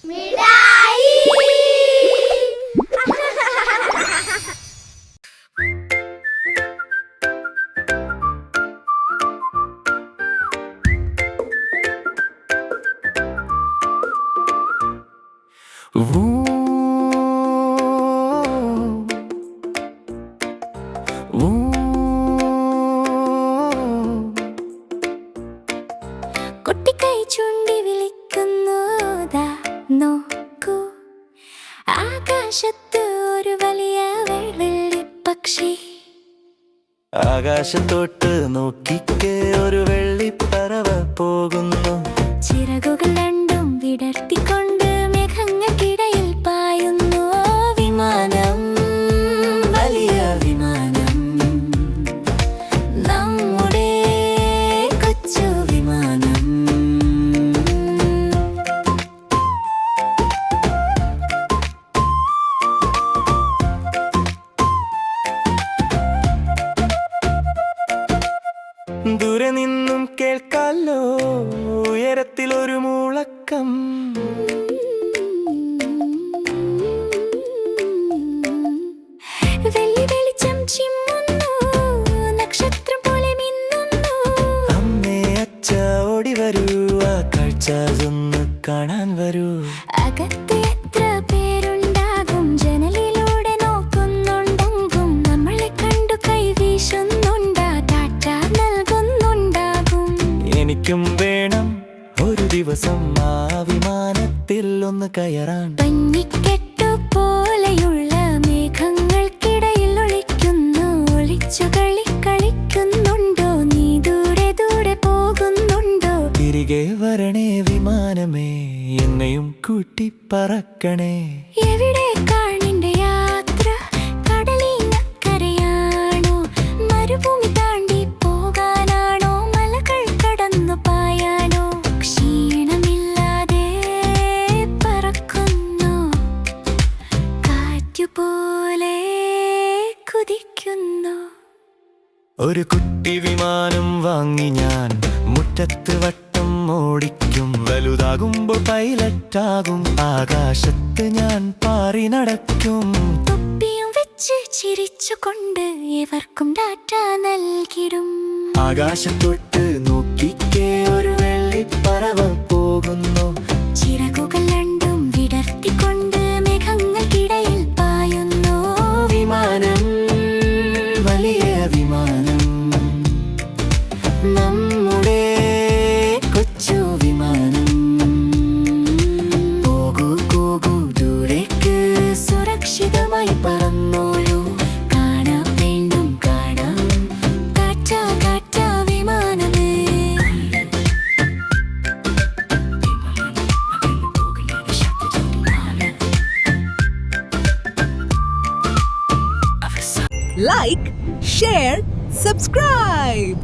മിഠായി. കുട്ടിക്കൈ ചൂണ്ടി വിളിക്കുന്നതാ നോക്കൂ, ആകാശത്ത് ഒരു വലിയ വെള്ളിപ്പക്ഷി. ആകാശത്തോട്ട് നോക്കിക്കേ, ഒരു വെള്ളിപ്പറവ പോകുന്നു. ചിറകുകൾ രണ്ടും വിടർത്തിക്കൊണ്ട് മേഘങ്ങൾക്കിടയിൽ പായുന്നു. വിമാനം, വലിയ വിമാനം, നമ്മുടെ കൊച്ചു വിമാനം. ദൂരെ നിന്നും കേൾക്കാലോ ഉയരത്തിലൊരു മുഴക്കം. വെള്ളി വെളിച്ചം ചിമ്മുന്നു, നക്ഷത്രം പോലെ മിന്നുന്നു. അമ്മേ അച്ഛ ഓടി വരൂ, ആ കാഴ്ച ഒന്ന് കാണാൻ വരൂ. അകത്ത് എത്ര പേരുണ്ടാകും, ജനലിലൂടെ നോക്കുന്നുണ്ടെങ്കും. നമ്മളെ കണ്ടു കൈവീശുന്നുണ്ടാ, ടാറ്റ നൽകുന്നുണ്ടാകും. എനിക്കും വേണം ഒരു ദിവസം ആ വിമാനത്തിൽ ഒന്ന് കയറാൻ. പഞ്ഞിക്കെട്ടു പോലെയുള്ള മേഘങ്ങൾക്കിടയിൽ ഒളിക്കുന്നു. ഒളിച്ചു കളിക്കുന്നുണ്ടോ, നീ ദൂരെ ദൂരെ പോകുന്നുണ്ടോ? തിരികെ വരണേ വിമാനമേ, എന്നെയും കൂട്ടി പറക്കണേ. എവിടെ കാണിന്റെ യാത്ര, കടലിനക്കരയാണോ, മരുഭൂമി താണ്ടി പോകാനാണോ, മലകൾ കടന്നു പായാനോ? ക്ഷീണമില്ലാതെ പറക്കുന്നു, കാറ്റുപോലെ കുതിക്കുന്നു. ഒരു കുട്ടി വിമാനം വാങ്ങി ഞാൻ മുറ്റത്ത് വട്ടം ഓടിക്കും. വലുതാകുമ്പോൾ പൈലറ്റാകും, ആകാശത്ത് ഞാൻ പാറി നടക്കും. തൊപ്പിയും വെച്ച് ചിരിച്ചുകൊണ്ട് ഏവർക്കും ടാറ്റ നൽകിടും. ആകാശത്തൊട്ട് നോക്കിക്കേ, ഒരു വെള്ളിപ്പറവ പോകുന്നു. ചിറകുകൾ രണ്ടും വിടർത്തിക്കൊണ്ട് മേഘങ്ങൾക്കിടയിൽ പായുന്നു. വിമാനം, വലിയ വിമാനം, നമ്മുടെ കൊച്ചു വിമാനം. പോകൂ പോകൂ ദൂരേക്ക്, സുരക്ഷിതമായി പറന്നോളൂ. കാണാം, വീണ്ടും കാണാം, Tata Tata വിമാനമേ. Like, share, subscribe.